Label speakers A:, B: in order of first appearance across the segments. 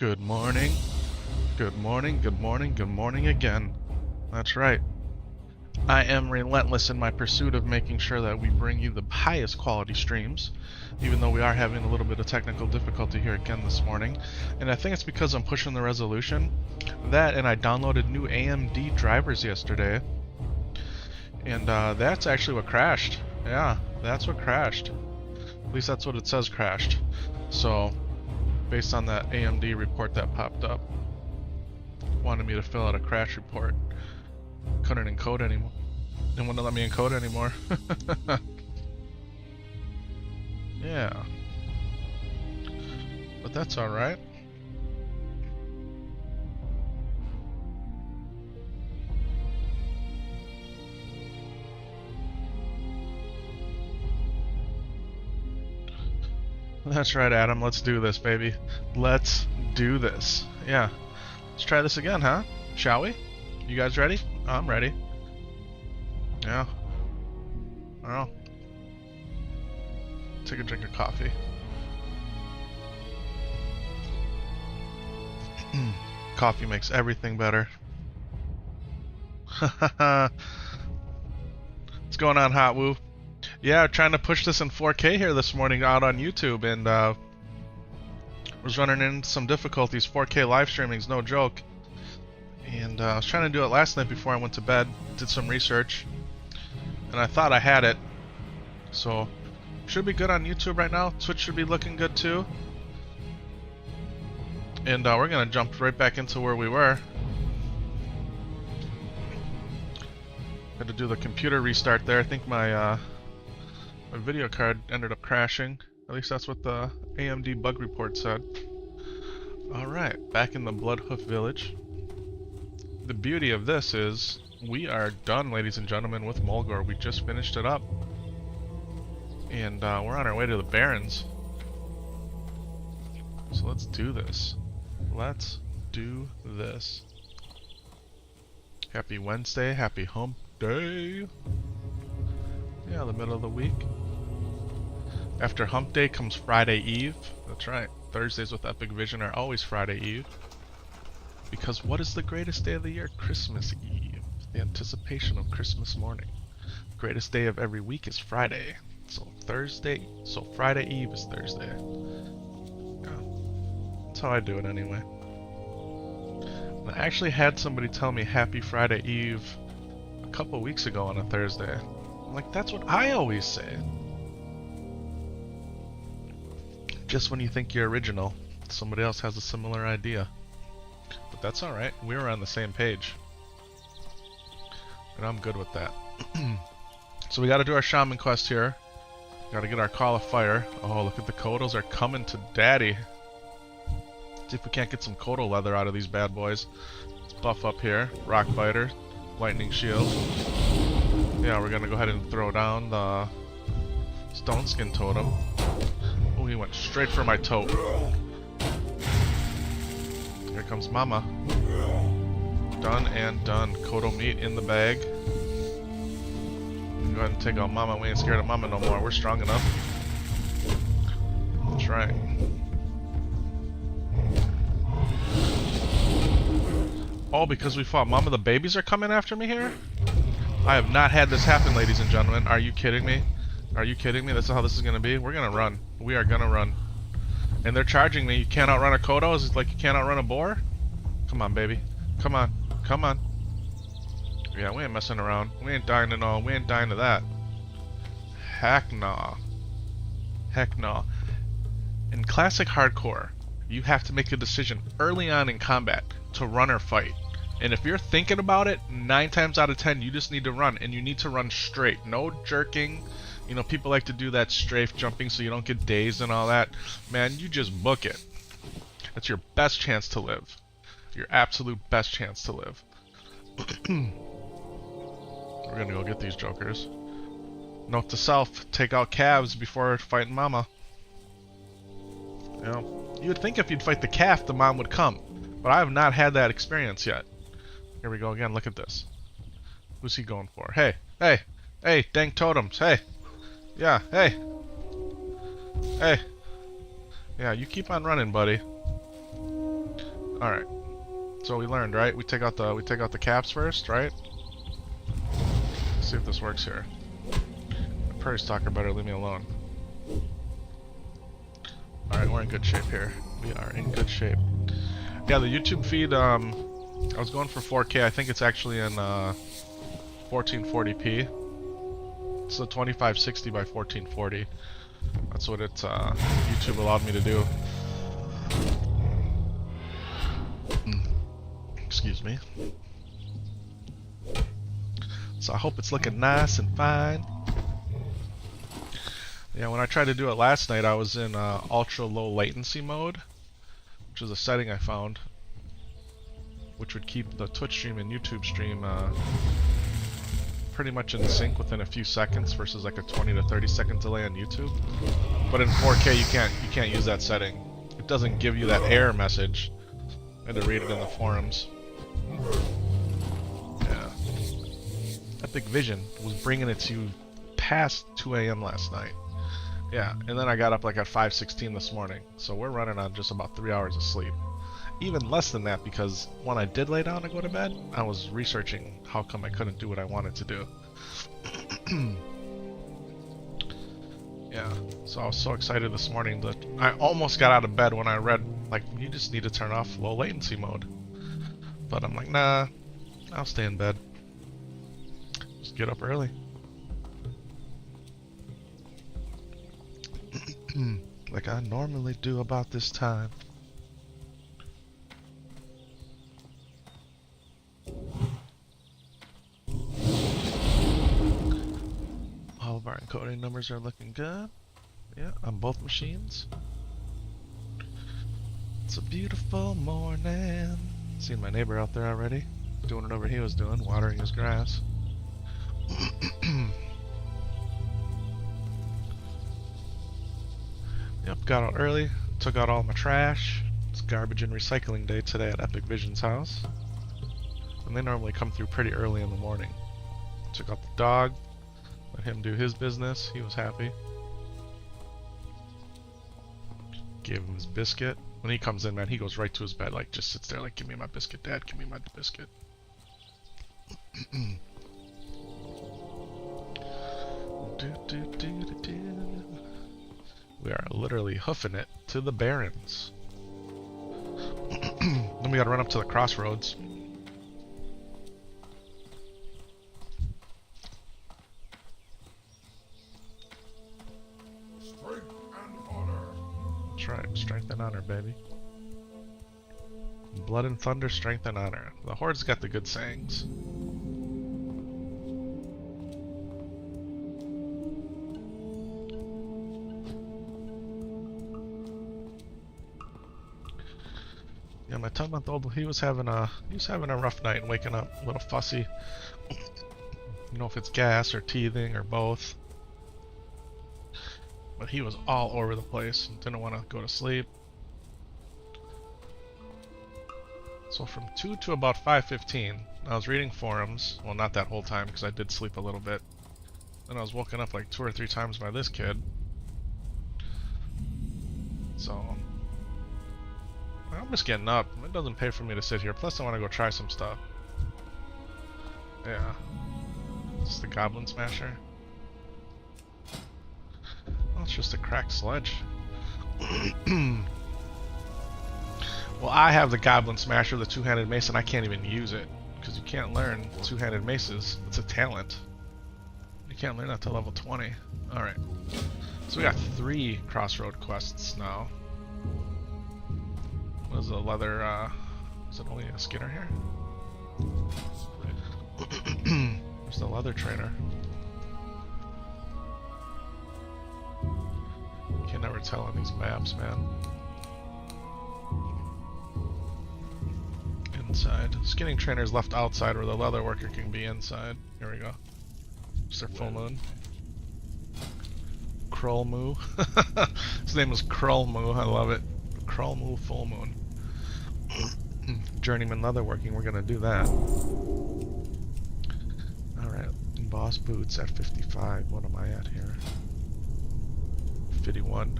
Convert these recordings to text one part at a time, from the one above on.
A: Good morning. Good morning, good morning, good morning again. That's right. I am relentless in my pursuit of making sure that we bring you the highest quality streams, even though we are having a little bit of technical difficulty here again this morning. And I think it's because I'm pushing the resolution. That, and I downloaded new AMD drivers yesterday. And that's actually what crashed. Yeah, that's what crashed. At least that's what it says crashed. So, based on that AMD report that popped up, wanted me to fill out a crash report. Couldn't encode anymore. Didn't want to let me encode anymore. Yeah. But that's alright. That's right, Adam. Let's do this, baby. Let's do this. Yeah. Let's try this again, huh? Shall we? You guys ready? I'm ready. Yeah. Well. Take a drink of coffee. Coffee makes everything better. What's going on, Hot Woo? Yeah, trying to push this in 4K here this morning out on YouTube, and was running into some difficulties. 4K live streaming's no joke. And I was trying to do it last night before I went to bed, did some research, and I thought I had it. So, should be good on YouTube right now. Twitch should be looking good too. And we're gonna jump right back into where we were. Had to do the computer restart there. I think my video card ended up crashing. At least that's what the AMD bug report said. Alright, back in the Bloodhoof Village. The beauty of this is we are done, ladies and gentlemen, with Mulgore. We just finished it up. And we're on our way to the Barrens. So let's do this. Let's do this. Happy Wednesday, happy hump day. Yeah, the middle of the week. After hump day comes Friday Eve. That's right. Thursdays with Epik Vision are always Friday Eve. Because what is the greatest day of the year? Christmas Eve. The anticipation of Christmas morning. Greatest day of every week is Friday. So Friday Eve is Thursday. Yeah. That's how I do it anyway. And I actually had somebody tell me Happy Friday Eve a couple weeks ago on a Thursday. I'm like, that's what I always say. Just when you think you're original, somebody else has a similar idea. But that's alright, we were on the same page. And I'm good with that. So we gotta do our shaman quest here. Gotta get our call of fire. Oh, look at the Kodos are coming to daddy. See if we can't get some Kodo leather out of these bad boys. Let's buff up here. Rock biter, lightning shield. Yeah, we're gonna go ahead and throw down the stone skin totem. Oh, he went straight for my tote. Here comes Mama. Done and done. Kodo meat in the bag. Go ahead and take out Mama. We ain't scared of Mama no more. We're strong enough. That's right. Oh, because we fought Mama, the babies are coming after me here? I have not had this happen, ladies and gentlemen. Are you kidding me? Are you kidding me? That's how this is gonna be? We're gonna run. We are gonna run. And they're charging me. You can't outrun a Kodo? Is it like you can't outrun a boar? Come on, baby. Come on. Come on. Yeah, we ain't messing around. We ain't dying to know. We ain't dying to that. Heck nah. Heck no. In classic hardcore, you have to make a decision early on in combat to run or fight. And if you're thinking about it, 9 times out of 10, you just need to run. And you need to run straight. No jerking. You know, people like to do that strafe jumping so you don't get dazed and all that. Man, you just book it. That's your best chance to live. Your absolute best chance to live. We're gonna go get these jokers. Note to self, take out calves before fighting Mama. You know, you would think if you'd fight the calf, the mom would come. But I have not had that experience yet. Here we go again, look at this. Who's he going for? Hey, hey, hey, dang totems, hey. Yeah, hey. Hey. Yeah, you keep on running, buddy. Alright. So we learned, right? We take out the caps first, right? Let's see if this works here. The Prairie Stalker better leave me alone. Alright, we're in good shape here. We are in good shape. Yeah, the YouTube feed, I was going for 4K. I think it's actually in 1440p. It's a 2560 by 1440. That's what it YouTube allowed me to do. Excuse me. So I hope it's looking nice and fine. Yeah, when I tried to do it last night, I was in ultra low latency mode, which is a setting I found, which would keep the Twitch stream and YouTube stream pretty much in sync within a few seconds versus like a 20 to 30 second delay on YouTube. But in 4K you can't use that setting. It doesn't give you that error message. I had to read it in the forums. Yeah. Epik Vision was bringing it to past 2 AM last night. Yeah, and then I got up like at 5:16 this morning. So we're running on just about 3 hours of sleep. Even less than that, because when I did lay down to go to bed, I was researching how come I couldn't do what I wanted to do. Yeah, so I was so excited this morning that I almost got out of bed when I read, like, you just need to turn off low latency mode. But I'm like, nah, I'll stay in bed. Just get up early. Like I normally do about this time. All of our encoding numbers are looking good. Yeah, on both machines. It's a beautiful morning. Seen my neighbor out there already, doing whatever he was doing, watering his grass. Yep, got out early, took out all my trash. It's garbage and recycling day today at Epik Vision's house. And they normally come through pretty early in the morning. Took out the dog, let him do his business, he was happy. Gave him his biscuit. When he comes in, man, he goes right to his bed, like, just sits there like, give me my biscuit, Dad, give me my biscuit. We are literally hoofing it to the Barrens. Then we gotta run up to the crossroads. That's right, strength and honor, baby. Blood and thunder, strength and honor. The Horde's got the good sayings. Yeah, my 10-month-old, he was having a rough night, waking up a little fussy. You know if it's gas or teething or both. But he was all over the place and didn't want to go to sleep. So from 2 to about 5:15, I was reading forums. Well, not that whole time because I did sleep a little bit. Then I was woken up like 2 or 3 times by this kid. So I'm just getting up. It doesn't pay for me to sit here. Plus I want to go try some stuff. Yeah. It's the Goblin Smasher. Well, it's just a cracked sledge. Well, I have the Goblin Smasher, the two-handed mace, and I can't even use it. Because you can't learn two-handed maces. It's a talent. You can't learn that till level 20. Alright. So we got 3 crossroad quests now. What is the leather, is it only a Skinner here? There's the leather trainer. You can never tell on these maps, man. Inside. Skinning trainer's left outside where the leather worker can be inside. Here we go. Just our full moon. Krollmoo. His name was Krollmoo, I love it. Krollmoo full moon. Journeyman leatherworking, we're gonna do that. Alright, boss boots at 55. What am I at here? 51.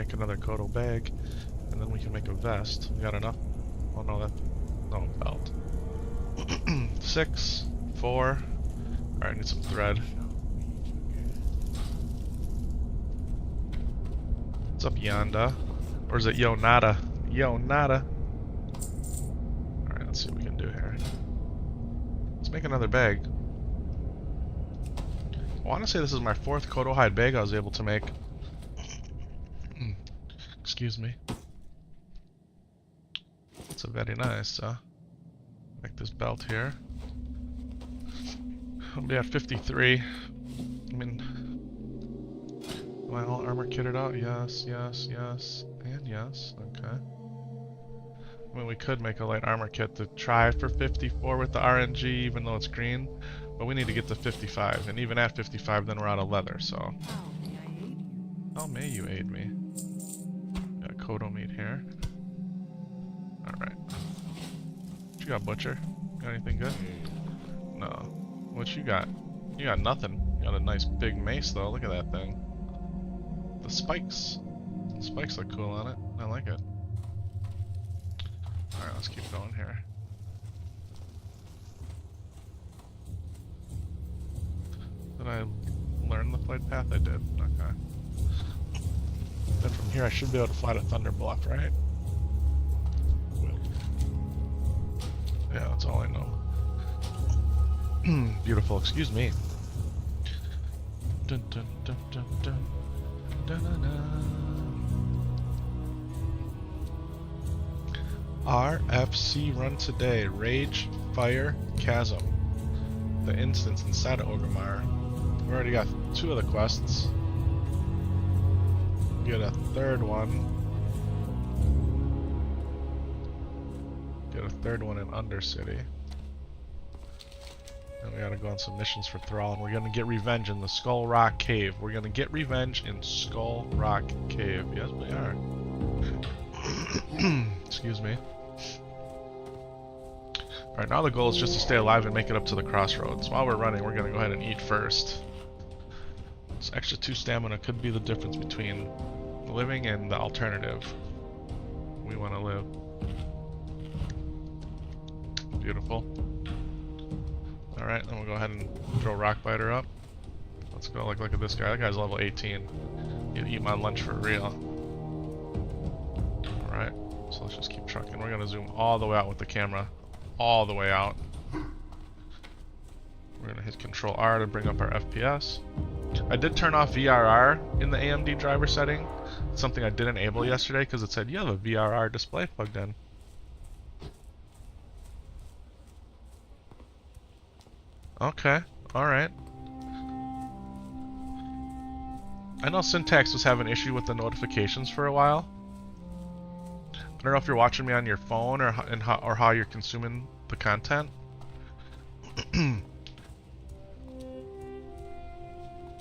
A: make another Kodo bag, and then we can make a vest. We got enough? Oh no, that... no, belt. 6, 4... Alright, I need some thread. What's up, Yonda? Or is it Yo Nada? Yo Nada! Alright, let's see what we can do here. Let's make another bag. I want to say this is my 4th Kodo hide bag I was able to make. Excuse me. It's a very nice, make this belt here. I'll be at 53. I mean, am I all armor kitted out? Yes, yes, yes, and yes. Okay. I mean, we could make a light armor kit to try for 54 with the RNG, even though it's green. But we need to get to 55, and even at 55, then we're out of leather, so... How may you aid me? Got Kodo meat here. Alright. What you got, Butcher? Got anything good? No. What you got? You got nothing. You got a nice big mace, though. Look at that thing. The spikes. The spikes look cool on it. I like it. Alright, let's keep going here. Did I learn the flight path? I did. Okay. Then from here I should be able to fly to Thunder Bluff, right? Yeah, that's all I know. Beautiful, excuse me. Dun, dun, dun, dun, dun. Dun, dun, dun. RFC run today. Rage, Fire, Chasm. The instance inside of Orgrimmar. We already got 2 of the quests. Get a 3rd one. Get a 3rd one in Undercity. And we gotta go on some missions for Thrall, and we're gonna get revenge in the Skull Rock Cave. We're gonna get revenge in Skull Rock Cave. Yes, we are. Excuse me. Alright, now the goal is just to stay alive and make it up to the crossroads. While we're running, we're gonna go ahead and eat first. This extra 2 stamina could be the difference between living and the alternative. We want to live. Beautiful. Alright, then we'll go ahead and throw Rockbiter up. Let's go. Look at this guy. That guy's level 18. He'd eat my lunch for real. Alright, so let's just keep trucking. We're going to zoom all the way out with the camera. All the way out. We're going to hit Control R to bring up our FPS. I did turn off VRR in the AMD driver setting. It's something I did enable yesterday because it said you have a VRR display plugged in. Okay, alright. I know Syntax was having an issue with the notifications for a while. I don't know if you're watching me on your phone or how you're consuming the content.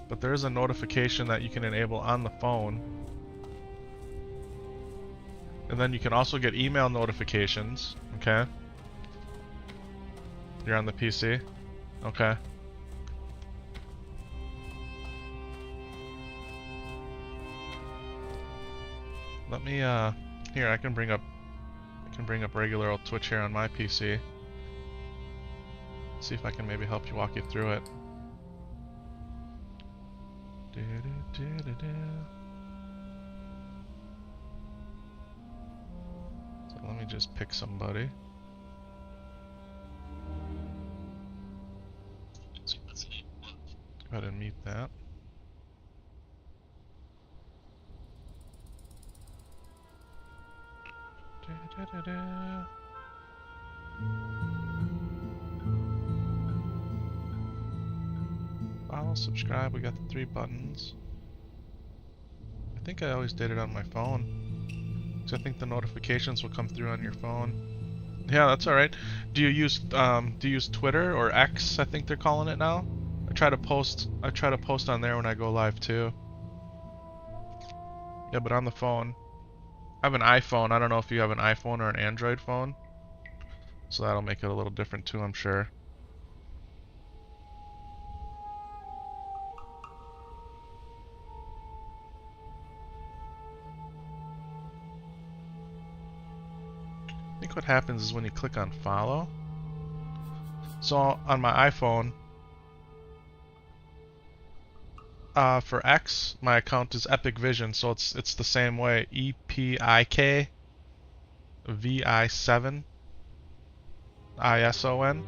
A: But there is a notification that you can enable on the phone. And then you can also get email notifications, okay? You're on the PC? Okay. Let me here, I can bring up regular old Twitch here on my PC. See if I can maybe help you walk you through it. So let me just pick somebody. Let's go ahead and meet that. Follow, subscribe, we got the 3 buttons. I think I always did it on my phone. So I think the notifications will come through on your phone. Yeah, that's alright. Do you use Twitter or X, I think they're calling it now? I try to post on there when I go live too. Yeah, but on the phone. I have an iPhone. I don't know if you have an iPhone or an Android phone. So that'll make it a little different too, I'm sure. think what happens is when you click on follow. So on my iPhone, for X, my account is Epik Vision, so it's the same way. EPIK VI7 ISON.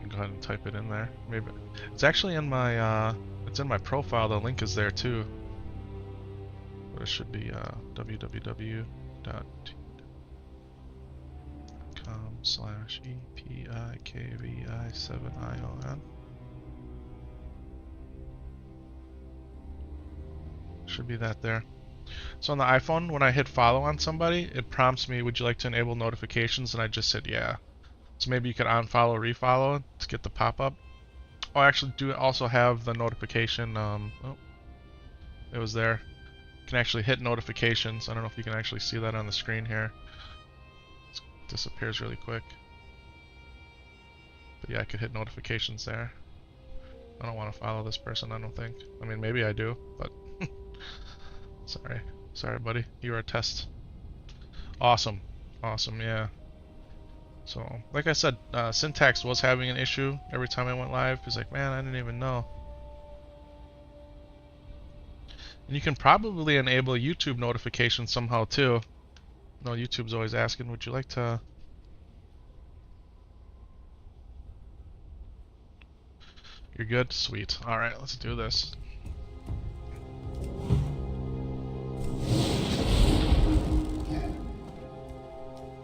A: Go ahead and type it in there. Maybe it's actually in my it's in my profile. The link is there too. But it should be www.com/EPIKVI7ION. Should be that there. So on the iPhone, when I hit follow on somebody, it prompts me, would you like to enable notifications? And I just said yeah. So maybe you could unfollow, refollow to get the pop-up. Oh, I actually do also have the notification. Oh, it was there. You can actually hit notifications. I don't know if you can actually see that on the screen here. It disappears really quick. But yeah, I could hit notifications there. I don't want to follow this person, I don't think. I mean, maybe I do, but sorry. Sorry, buddy. You are a test. Awesome. Awesome, yeah. So, like I said, Syntax was having an issue every time I went live. He's like, man, I didn't even know. And you can probably enable YouTube notifications somehow too. No, YouTube's always asking, would you like to... You're good? Sweet. Alright, let's do this.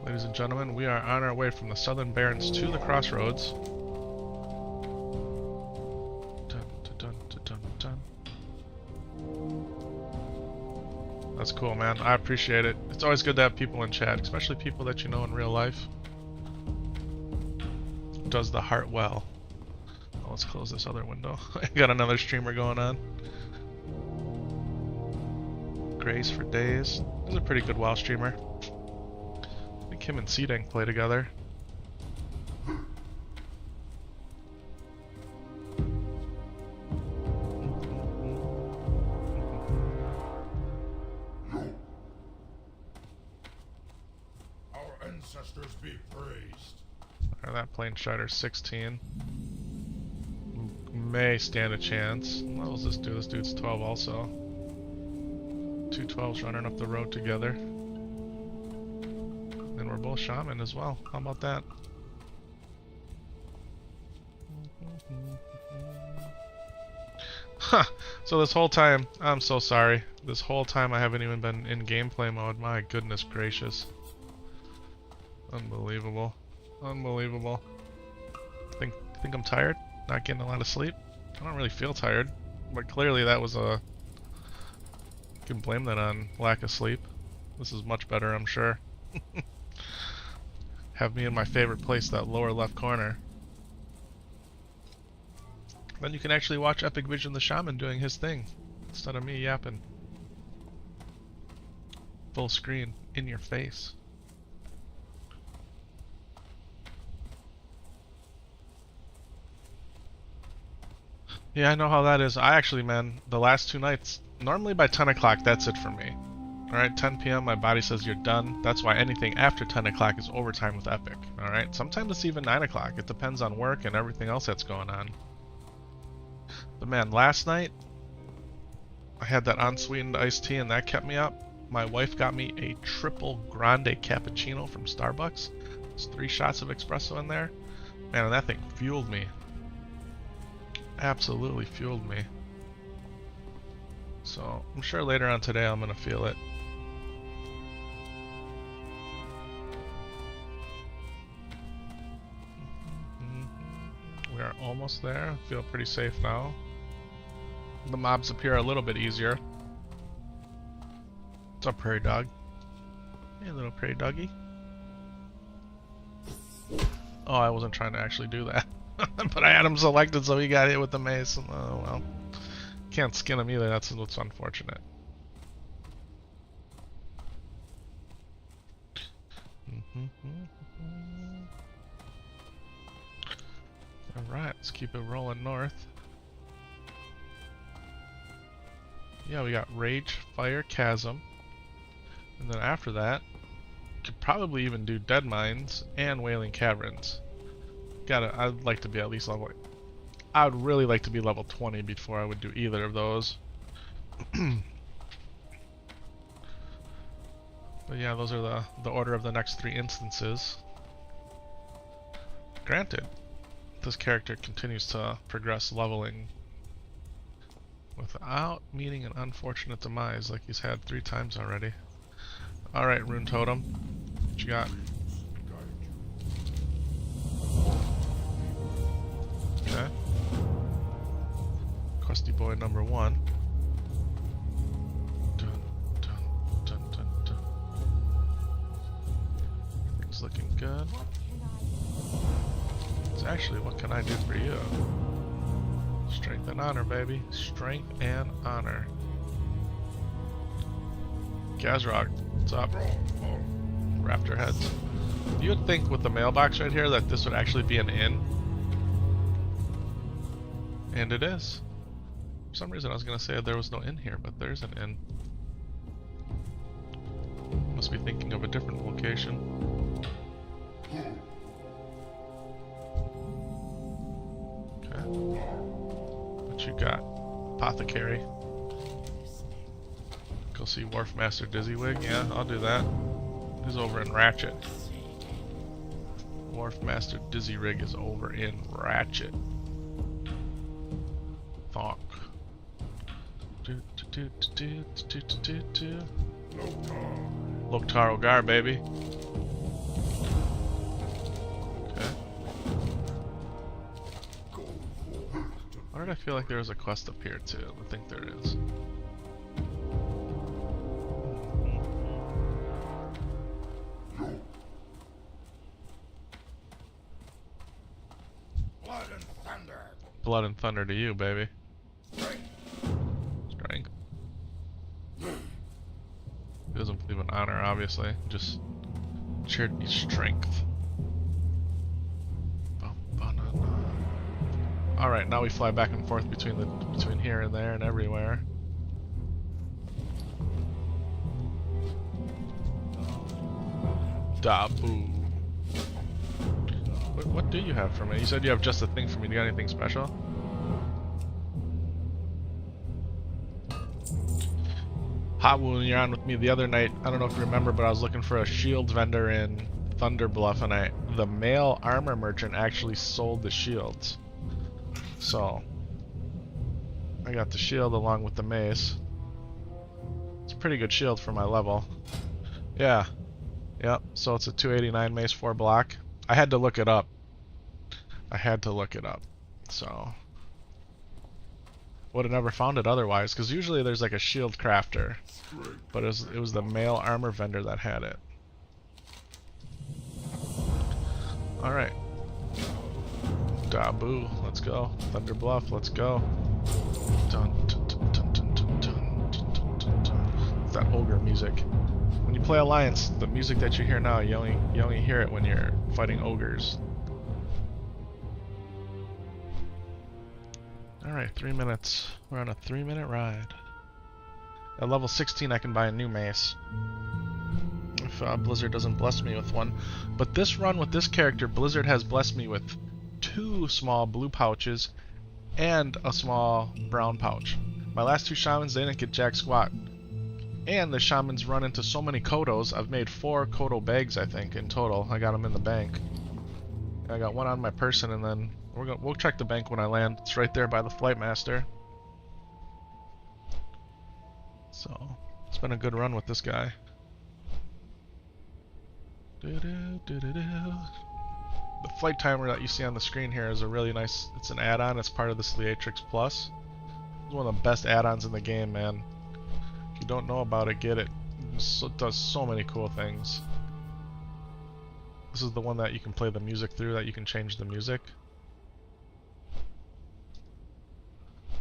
A: Ladies and gentlemen, we are on our way from the Southern Barrens to the Crossroads. Dun, dun, dun, dun, dun. That's cool, man. I appreciate it. It's always good to have people in chat, especially people that you know in real life. Does the heart well. Oh, let's close this other window. I got another streamer going on. Grace for days. He's a pretty good WoW streamer. I think him and Seeding play together.
B: Our ancestors be praised.
A: Alright, that plane strider 16. May stand a chance. What does this do? This dude's 12 also. Two 12s running up the road together. And we're both shaman as well. How about that? Huh. So this whole time, I'm so sorry. This whole time I haven't even been in gameplay mode. My goodness gracious. Unbelievable. Unbelievable. Think I'm tired? Not getting a lot of sleep? I don't really feel tired. But clearly that was a... You can blame that on lack of sleep. This is much better, I'm sure. Have me in my favorite place, that lower left corner. Then you can actually watch Epik Vision the Shaman doing his thing, instead of me yapping. Full screen, in your face. Yeah, I know how that is. I actually, man, the last 2 nights, normally by 10 o'clock, that's it for me. Alright, 10 p.m. my body says you're done. That's why anything after 10 o'clock is overtime with Epik. Alright, sometimes it's even 9 o'clock. It depends on work and everything else that's going on. But man, last night, I had that unsweetened iced tea and that kept me up. My wife got me a triple grande cappuccino from Starbucks. There's 3 shots of espresso in there. Man, and that thing fueled me. Absolutely fueled me. So, I'm sure later on today I'm gonna feel it. We are almost there. Feel pretty safe now. The mobs appear a little bit easier. What's up, prairie dog? Hey, little prairie doggy. Oh, I wasn't trying to actually do that. But I had him selected, so he got hit with the mace. Oh well. Can't skin him either, that's what's unfortunate. Alright, let's keep it rolling north. Yeah, we got Rage, Fire, Chasm. And then after that, could probably even do Dead Mines and Wailing Caverns. I'd like to be at least level... I would really like to be level 20 before I would do either of those. But yeah, those are the order of the next 3 instances. Granted, this character continues to progress leveling without meeting an unfortunate demise like he's had 3 times already. Alright, Rune Totem. What you got? Okay. Crusty Boy number 1. Dun, dun, dun, dun, dun. Everything's looking good. It's actually, what can I do for you? Strength and honor, baby. Strength and honor. Gazrog, what's up? Raptor heads. You would think with the mailbox right here that this would actually be an inn. And it is. For some reason I was going to say there was no inn here, but there's an inn. Must be thinking of a different location. Okay. What you got? Apothecary. Go see Wharf Master Dizzywig? Yeah, I'll do that. He's over in Ratchet. Wharf Master Dizzyrig is over in Ratchet. Thonk. Loktar Ogar, baby. Okay. Why did I feel like there was a quest up here too? I think there is.
B: Blood and thunder.
A: Blood and thunder to you, baby. Strength. He doesn't believe in honor, obviously. Just cheered me strength. Alright, now we fly back and forth between here and there and everywhere. Dabu. What do you have for me? You said you have just a thing for me. Do you got anything special? Hot Wound, you're on with me the other night. I don't know if you remember, but I was looking for a shield vendor in Thunder Bluff, and the male armor merchant actually sold the shields. So I got the shield along with the mace. It's a pretty good shield for my level. Yeah. Yep. So it's a 289 mace 4 block. I had to look it up. So would have never found it otherwise, because usually there's like a shield crafter, but it was the male armor vendor that had it. Alright. Dabu, let's go. Thunder Bluff, let's go. Dun, dun, dun, dun, dun, dun, dun, dun, dun, dun. It's that ogre music. When you play Alliance, the music that you hear now, you only hear it when you're fighting ogres. Alright, 3 minutes. We're on a 3-minute ride. At level 16 I can buy a new mace. If Blizzard doesn't bless me with one. But this run with this character, Blizzard has blessed me with 2 small blue pouches and a small brown pouch. My last 2 shamans, they didn't get jack squat. And the shamans run into so many kodos. I've made 4 kodo bags, I think, in total. I got them in the bank. I got 1 on my person, and then we'll check the bank when I land. It's right there by the Flight Master. So it's been a good run with this guy. The flight timer that you see on the screen here is a really nice, it's an add-on. It's part of the Sleatrix Plus. It's one of the best add-ons in the game, man. If you don't know about it, get it. It does so many cool things. This is the one that you can play the music through, that you can change the music.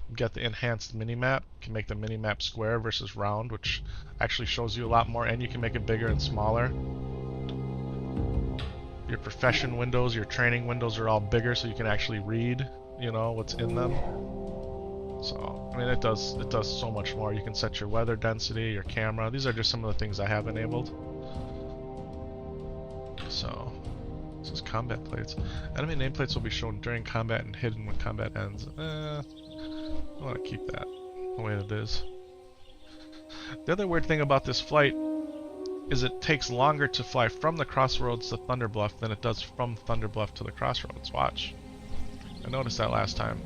A: You get the enhanced minimap. You can make the minimap square versus round, which actually shows you a lot more, and you can make it bigger and smaller. Your profession windows, your training windows are all bigger, so you can actually read, you know, what's in them. So, I mean, it does so much more. You can set your weather density, your camera. These are just some of the things I have enabled. So, this is combat plates. Enemy nameplates will be shown during combat and hidden when combat ends. I want to keep that the way it is. The other weird thing about this flight is it takes longer to fly from the crossroads to Thunderbluff than it does from Thunderbluff to the crossroads. Watch. I noticed that last time.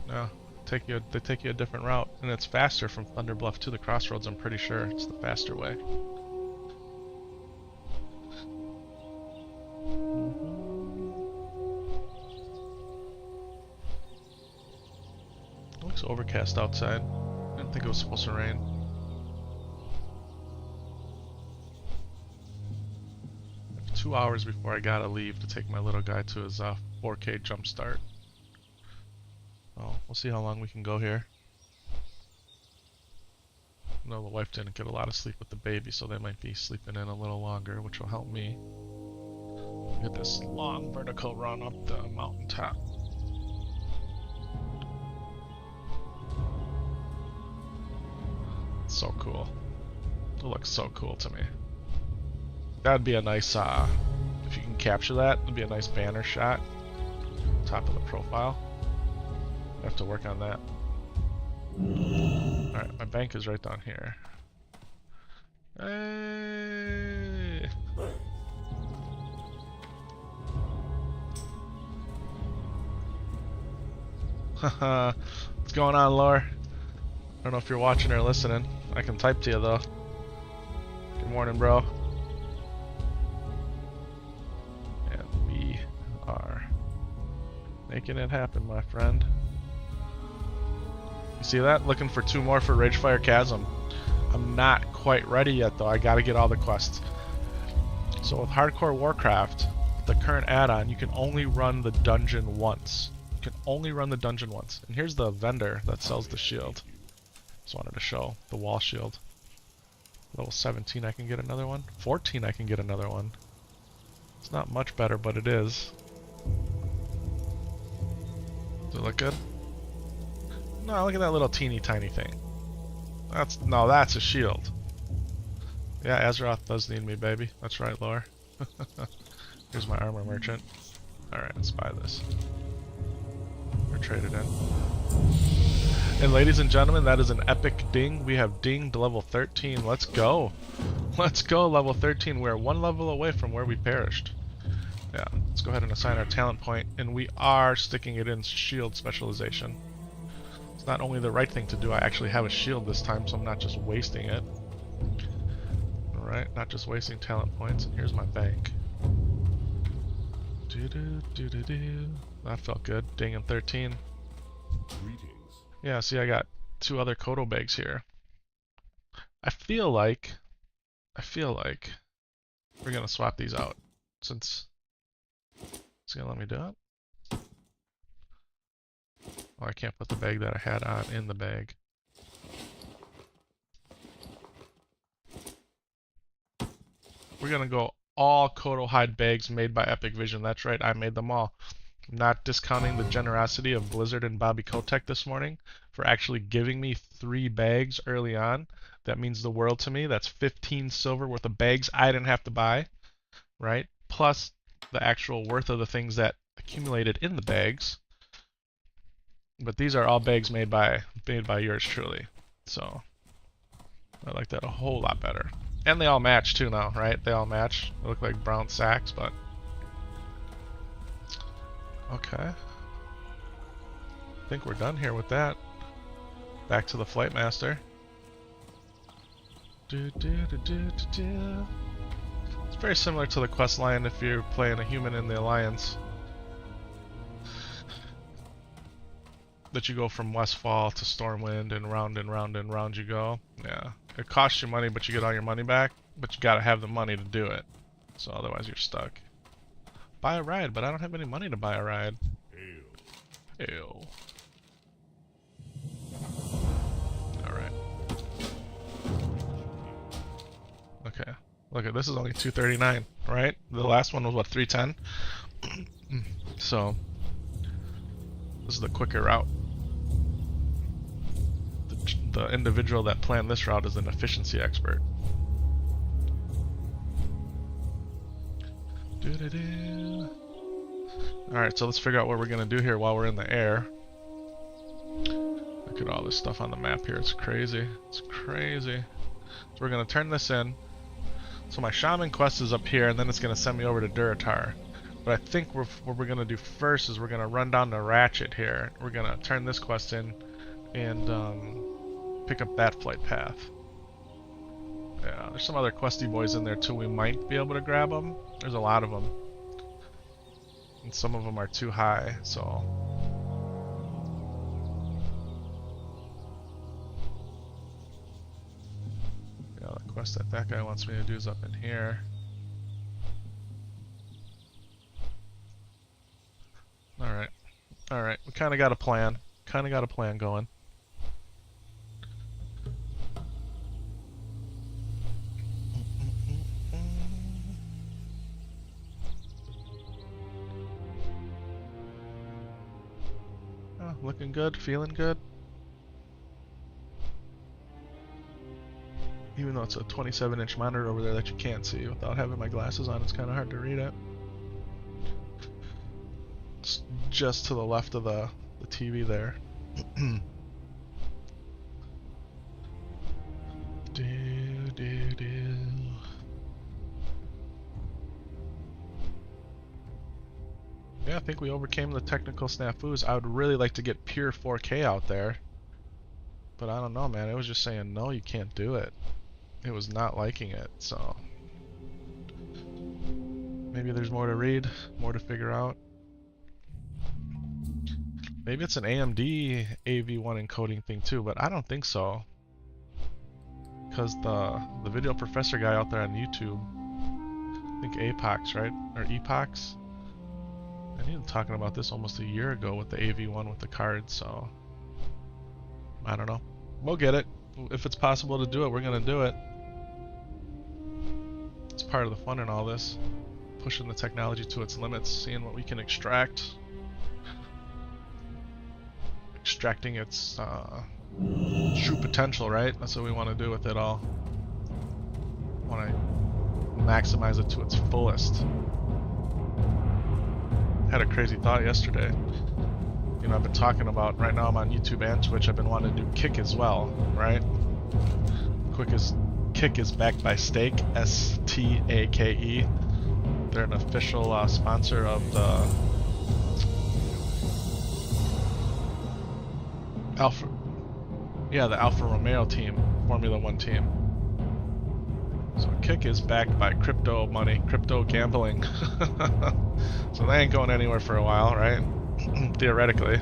A: No, they take you a different route, and it's faster from Thunderbluff to the crossroads. I'm pretty sure it's the faster way. It looks overcast outside. I didn't think it was supposed to rain. I have 2 hours before I gotta leave to take my little guy to his 4K jump start. Oh, we'll see how long we can go here. No, the wife didn't get a lot of sleep with the baby, so they might be sleeping in a little longer, which will help me get this long vertical run up the mountaintop. So cool. It looks so cool to me. That'd be a nice, if you can capture that, it'd be a nice banner shot. Top of the profile. I have to work on that. Alright, my bank is right down here. Hey! Haha, what's going on, Lore? I don't know if you're watching or listening. I can type to you though. Good morning, bro. And we are making it happen, my friend. You see that? Looking for 2 more for Ragefire Chasm. I'm not quite ready yet though. I gotta get all the quests. So with Hardcore Warcraft, the current add-on, you can only run the dungeon once. You can only run the dungeon once. And here's the vendor that sells the shield. Just wanted to show the wall shield. Level 17 I can get another one. 14 I can get another one. It's not much better, but it is. Does it look good? No, look at that little teeny tiny thing. That's a shield. Yeah, Azeroth does need me, baby. That's right, Lore. Here's my armor merchant. Alright, let's buy this. Or trade it in. And ladies and gentlemen, that is an epic ding. We have dinged level 13. Let's go. Let's go, level 13. We're 1 level away from where we perished. Yeah, let's go ahead and assign our talent point. And we are sticking it in shield specialization. It's not only the right thing to do, I actually have a shield this time, so I'm not just wasting it. Alright, not just wasting talent points. And here's my bank. That felt good. Dinging 13.
B: Greetings.
A: Yeah, see, I got 2 other Kodo bags here. I feel like we're gonna swap these out since it's gonna let me do it. Oh, I can't put the bag that I had on in the bag. We're gonna go all Kodo hide bags made by Epic Vision. That's right, I made them all. I'm not discounting the generosity of Blizzard and Bobby Kotick this morning for actually giving me 3 bags early on. That means the world to me. That's 15 silver worth of bags I didn't have to buy, right? Plus the actual worth of the things that accumulated in the bags. But these are all bags made by yours truly. So I like that a whole lot better. And they all match too now, right? They all match. They look like brown sacks, but okay. I think we're done here with that. Back to the Flight Master. It's very similar to the quest line if you're playing a human in the Alliance. That you go from Westfall to Stormwind and round and round and round you go. Yeah. It costs you money, but you get all your money back. But you gotta have the money to do it. So otherwise you're stuck. Buy a ride, but I don't have any money to buy a ride. Ew. Alright. Okay. Look at this is only 239, right? The last one was what, 310? So This is the quicker route. The individual that planned this route is an efficiency expert. Alright, so let's figure out what we're going to do here while we're in the air. Look at all this stuff on the map here. It's crazy. It's crazy. So we're going to turn this in. So my shaman quest is up here, and then it's going to send me over to Duratar. But I think what we're going to do first is we're going to run down to Ratchet here. We're going to turn this quest in and pick up that flight path. Yeah, there's some other questy boys in there too. We might be able to grab them. There's a lot of them. And some of them are too high, so... Yeah, the quest that guy wants me to do is up in here. Alright. Alright, we kinda got a plan. Kinda got a plan going. Looking good, feeling good. Even though it's a 27-inch monitor over there that you can't see without having my glasses on, it's kind of hard to read it. It's just to the left of the TV there. Yeah, I think we overcame the technical snafus. I would really like to get pure 4K out there. But I don't know, man. It was just saying, no, you can't do it. It was not liking it, so... Maybe there's more to read, more to figure out. Maybe it's an AMD AV1 encoding thing too, but I don't think so. Because the video professor guy out there on YouTube, I think Apox, right? Or Epox? And he was talking about this almost a year ago with the AV1 with the cards, so... I don't know. We'll get it. If it's possible to do it, we're gonna do it. It's part of the fun in all this. Pushing the technology to its limits, seeing what we can extract. Extracting its true potential, right? That's what we want to do with it all. Want to maximize it to its fullest. Had a crazy thought yesterday. You know, I've been talking about, right now I'm on YouTube and Twitch, I've been wanting to do Kick as well, right? Kick is backed by Stake, S-T-A-K-E. They're an official sponsor of the the Alfa Romeo team, Formula 1 team. So Kick is backed by crypto money, crypto gambling. So they ain't going anywhere for a while, right? Theoretically.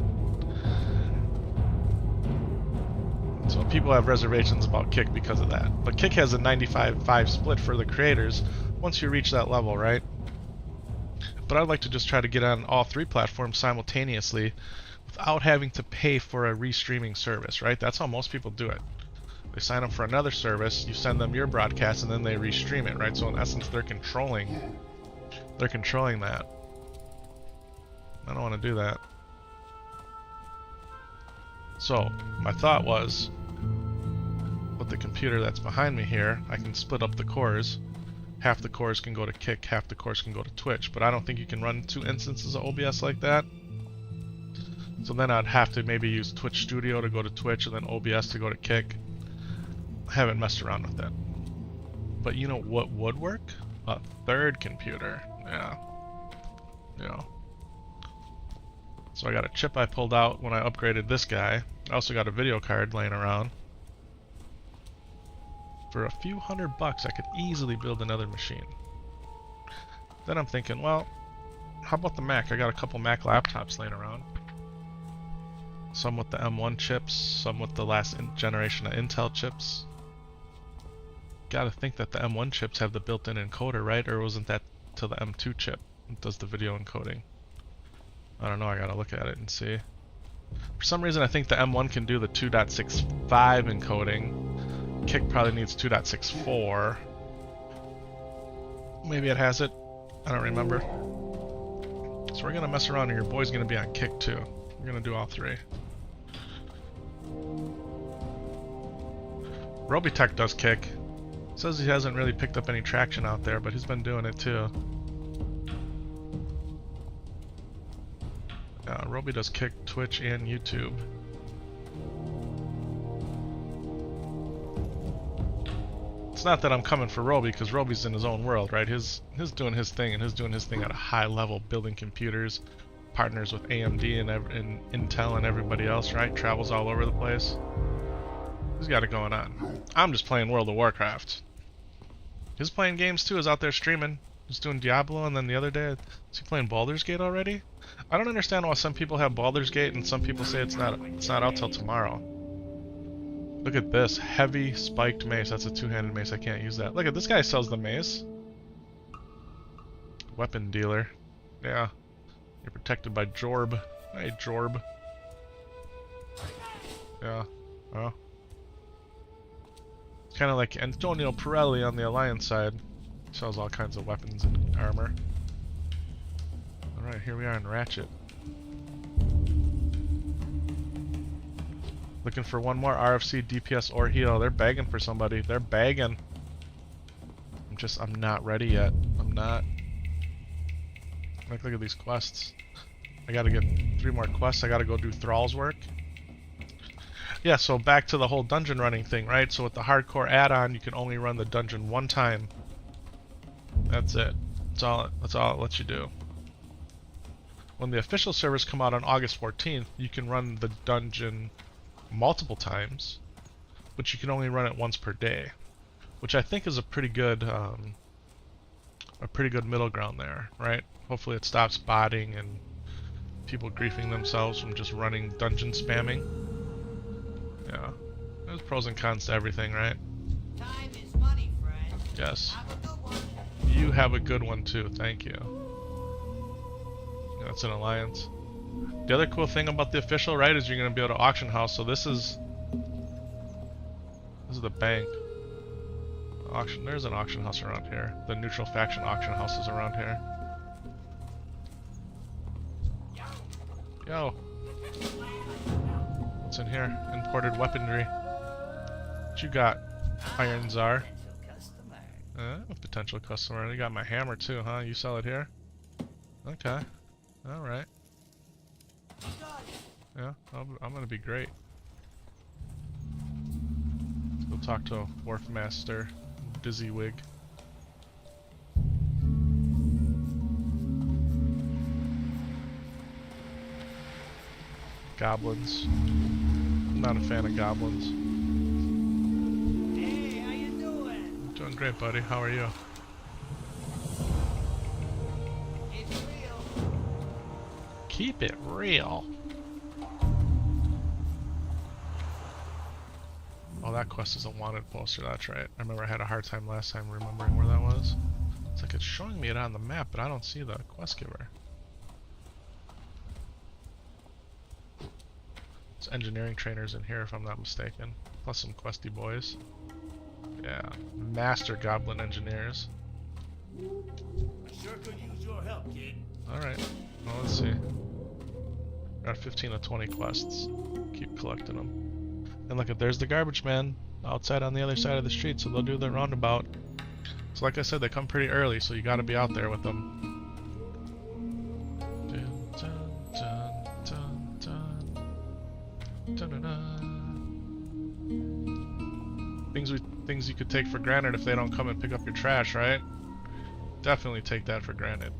A: So people have reservations about Kick because of that. But Kick has a 95-5 split for the creators once you reach that level, right? But I'd like to just try to get on all three platforms simultaneously without having to pay for a restreaming service, right? That's how most people do it. They sign up for another service, you send them your broadcast, and then they restream it, right? So in essence, they're controlling that. I don't want to do that. So my thought was, with the computer that's behind me here, I can split up the cores. Half the cores can go to Kick, half the cores can go to Twitch, but I don't think you can run two instances of OBS like that. So then I'd have to maybe use Twitch Studio to go to Twitch and then OBS to go to Kick. I haven't messed around with that. But you know what would work? A third computer. Yeah. So I got a chip I pulled out when I upgraded this guy. I also got a video card laying around. For a few $100 I could easily build another machine. Then I'm thinking, well, how about the Mac? I got a couple Mac laptops laying around. Some with the M1 chips, some with the last generation of Intel chips. Gotta think that the M1 chips have the built-in encoder, right? Or wasn't that to the M2 chip that does the video encoding? I don't know, I gotta look at it and see. For some reason I think the M1 can do the 2.65 encoding. Kick probably needs 2.64. Maybe it has it. I don't remember. So we're gonna mess around and your boy's gonna be on Kick too. We're gonna do all three. Robotech does kick. Says he hasn't really picked up any traction out there, but he's been doing it too. Yeah, Roby does kick Twitch and YouTube. It's not that I'm coming for Roby, because Roby's in his own world, right? He's doing his thing, and he's doing his thing at a high level, building computers, partners with AMD and Intel and everybody else, right? Travels all over the place. He's got it going on. I'm just playing World of Warcraft. He's playing games too, is out there streaming. He's doing Diablo, and then the other day, is he playing Baldur's Gate already? I don't understand why some people have Baldur's Gate and some people say it's not out till tomorrow. Look at this heavy spiked mace. That's a two-handed mace. I can't use that. Look at this guy sells the mace. Weapon dealer. Yeah. You're protected by Jorb. Hey, Jorb. Yeah. Oh. It's kind of like Antonio Pirelli on the Alliance side. Sells all kinds of weapons and armor. Alright, here we are in Ratchet. Looking for one more RFC, DPS, or heal. They're begging for somebody. They're begging. I'm not ready yet. I'm not. Look at these quests. I gotta get 3 more quests. I gotta go do Thrall's work. Yeah, so back to the whole dungeon running thing, right? So with the hardcore add-on, you can only run the dungeon 1 time. That's it. That's all it lets you do. When the official servers come out on August 14th, you can run the dungeon multiple times, but you can only run it once per day, which I think is a pretty good middle ground there, right? Hopefully it stops botting and people griefing themselves from just running dungeon spamming. Yeah, there's pros and cons to everything, right?
C: Time is money, friend.
A: Yes.
C: Have a good one.
A: You have a good one too, thank you. That's an alliance. The other cool thing about the official, right, is you're going to be able to auction house. So this is the bank. Auction. There's an auction house around here. The neutral faction auction house is around here. Yo. What's in here? Imported weaponry. What you got, Iron Czar? Potential customer. You got my hammer too, huh? You sell it here? Okay. Alright. Yeah, I'm gonna be great. Let's go talk to a Wharf Master, Dizzywig. Goblins. I'm not a fan of goblins.
C: Hey, how you doing?
A: I'm doing great, buddy. How are you?
C: It's real.
A: Keep it real. Oh, that quest is a wanted poster, that's right. I remember I had a hard time last time remembering where that was. It's like it's showing me it on the map, but I don't see the quest giver. There's engineering trainers in here if I'm not mistaken. Plus some questy boys. Yeah, master goblin engineers.
C: I sure could use your help, kid.
A: Alright, well let's see. Got 15 to 20 quests. Keep collecting them. And look at, there's the garbage man outside on the other side of the street, so they'll do their roundabout. So like I said, they come pretty early, so you gotta be out there with them. Dun, dun, dun, dun, dun, dun, dun. Things you could take for granted if they don't come and pick up your trash, right? Definitely take that for granted.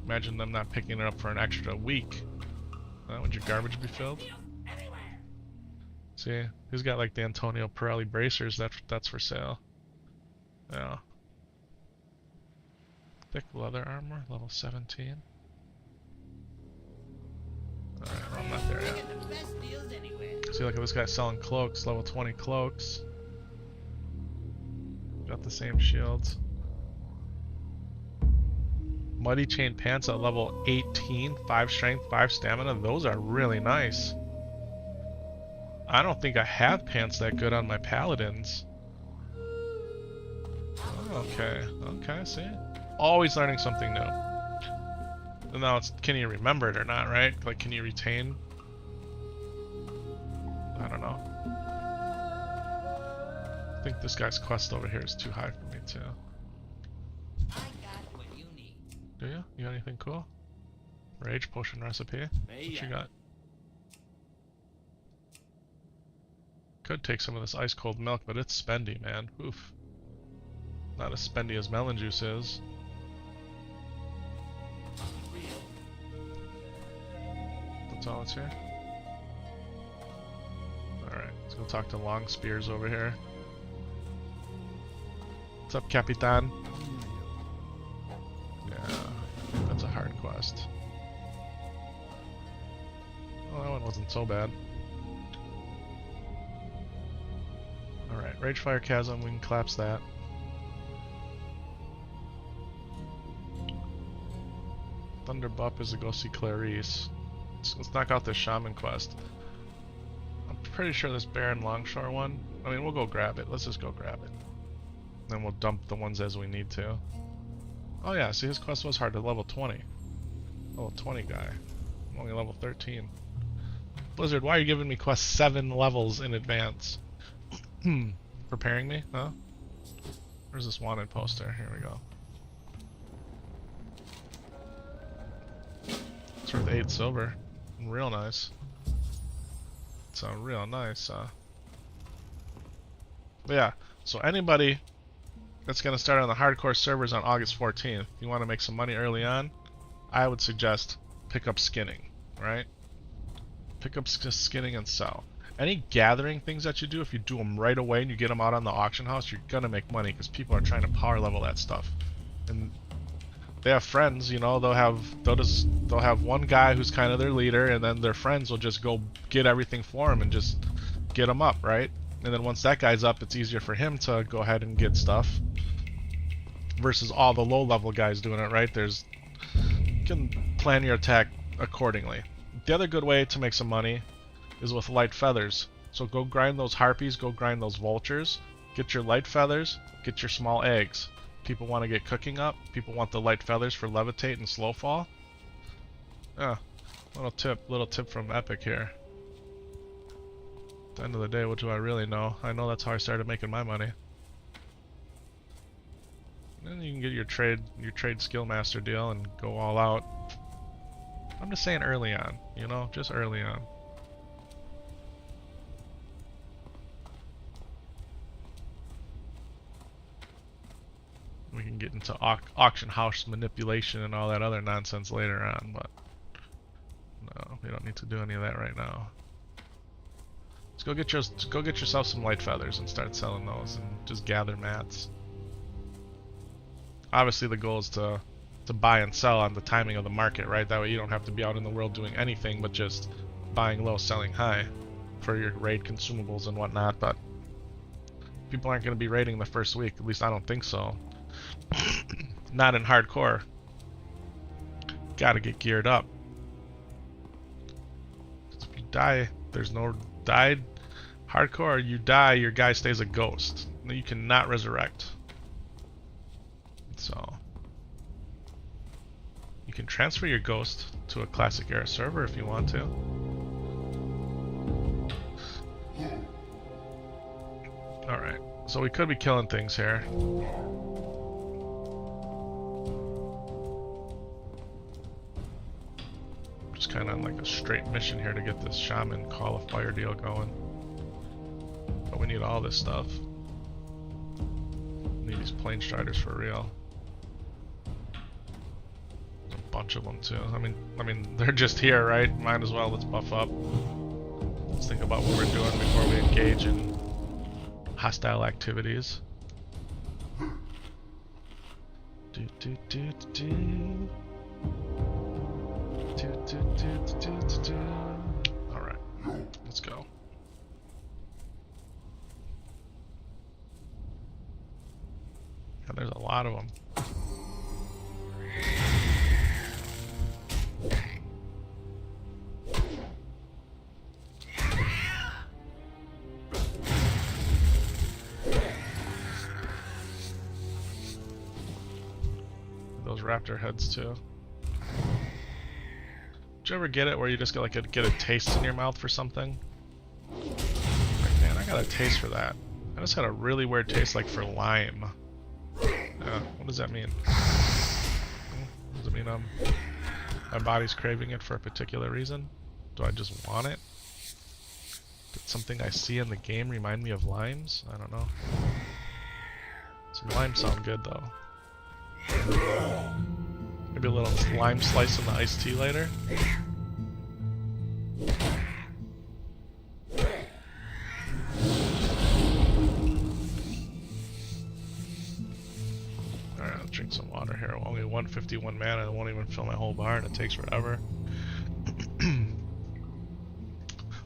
A: Imagine them not picking it up for an extra week. Would your garbage be filled? See, he's got like the Antonio Pirelli bracers. That's for sale. Yeah. Thick leather armor, level 17. Alright, well, I'm not there yet. See, look at this guy selling cloaks, level 20 cloaks. Got the same shields. Muddy chain pants at level 18, 5 strength, 5 stamina. Those are really nice. I don't think I have pants that good on my paladins. Oh, okay, see? Always learning something new. Now it's, can you remember it or not, right? Like, can you retain? I don't know. I think this guy's quest over here is too high for me too.
C: I got what you need.
A: Do you? You got anything cool? Rage potion recipe? What you got? Could take some of this ice cold milk, but it's spendy, man. Oof. Not as spendy as melon juice is. That's all it's here. Alright, let's go talk to Long Spears over here. What's up, Capitan? Yeah, that's a hard quest. Well, that one wasn't so bad. Alright, Ragefire Chasm, we can collapse that. Thunderbuff is to go see Clarice. Let's knock out this Shaman quest. I'm pretty sure this Baron Longshore one, I mean, we'll go grab it. Let's just go grab it. Then we'll dump the ones as we need to. Oh yeah, see, his quest was hard to level 20. Level 20 guy. I'm only level 13. Blizzard, why are you giving me quest 7 levels in advance? Preparing me? Huh? Where's this wanted poster? Here we go. It's worth 8 silver. Real nice. It's real nice. But yeah, so anybody that's going to start on the hardcore servers on August 14th, if you want to make some money early on, I would suggest pick up skinning, right? Pick up skinning and sell. Any gathering things that you do, if you do them right away and you get them out on the auction house, you're going to make money because people are trying to power level that stuff. And they have friends, you know, they'll have one guy who's kind of their leader, and then their friends will just go get everything for him and just get them up, right? And then once that guy's up, it's easier for him to go ahead and get stuff versus all the low-level guys doing it, right? You can plan your attack accordingly. The other good way to make some money is with light feathers. So go grind those harpies, go grind those vultures, get your light feathers, get your small eggs. People want to get cooking up. People want the light feathers for levitate and slow fall. Yeah, little tip from Epik here. At the end of the day, what do I really know? I know that's how I started making my money. Then you can get your trade skill master deal and go all out. I'm just saying early on, you know, just early on. We can get into auction house manipulation and all that other nonsense later on, but no, we don't need to do any of that right now. Let's go get yourself some light feathers and start selling those and just gather mats. Obviously the goal is to buy and sell on the timing of the market, right? That way you don't have to be out in the world doing anything but just buying low, selling high for your raid consumables and whatnot, but people aren't going to be raiding the first week, at least I don't think so. Not in hardcore. Gotta get geared up. If you die, there's no died. Hardcore, you die, your guy stays a ghost. You cannot resurrect. So you can transfer your ghost to a classic era server if you want to. Alright, so we could be killing things here. Just kind of on like a straight mission here to get this shaman call of fire deal going. But we need all this stuff. We need these plane striders for real. There's a bunch of them too. I mean they're just here, right? Might as well, let's buff up. Let's think about what we're doing before we engage in hostile activities. Alright, let's go. And there's a lot of them. Those raptor heads too. Did you ever get it where you just get like get a taste in your mouth for something? Like, man, I got a taste for that. I just had a really weird taste, like for lime. What does that mean? Does it mean my body's craving it for a particular reason? Do I just want it? Did something I see in the game remind me of limes? I don't know. Some limes sound good though. Maybe a little lime slice in the iced tea later. Alright, I'll drink some water here. Only 151 mana, it won't even fill my whole bar and it takes forever.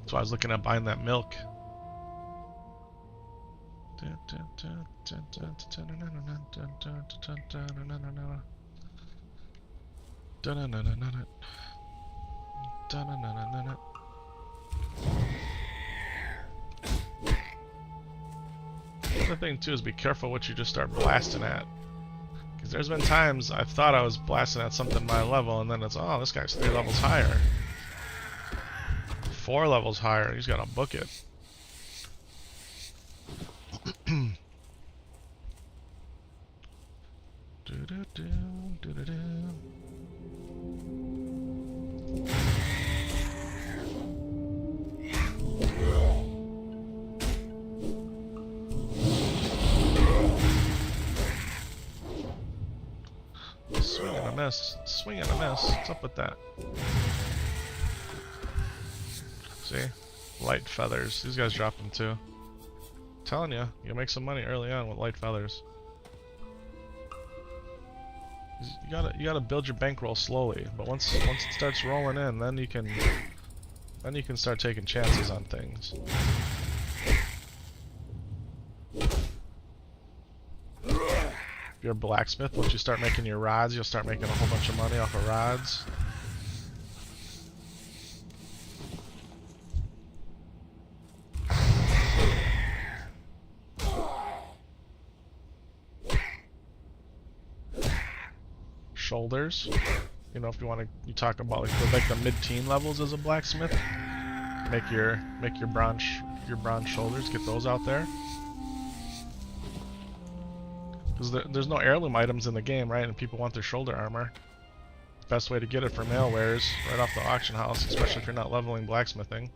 A: So I was looking at buying that milk. The thing too is be careful what you just start blasting at. Because there's been times I've thought I was blasting at something my level and then it's, oh, this guy's 3 levels higher. 4 levels higher, he's gotta book it. Swing and a miss. Swing and a miss. What's up with that? See? Light feathers. These guys drop them too. I'm telling you, you'll make some money early on with light feathers. You gotta build your bankroll slowly, but once it starts rolling in, then you can start taking chances on things. If you're a blacksmith, once you start making your rods, you'll start making a whole bunch of money off of rods. Shoulders, you know, if you want to, you talk about like the mid-teen levels as a blacksmith. Make your bronze shoulders, get those out there. Because there's no heirloom items in the game, right? And people want their shoulder armor. Best way to get it for male wearers, right off the auction house, especially if you're not leveling blacksmithing.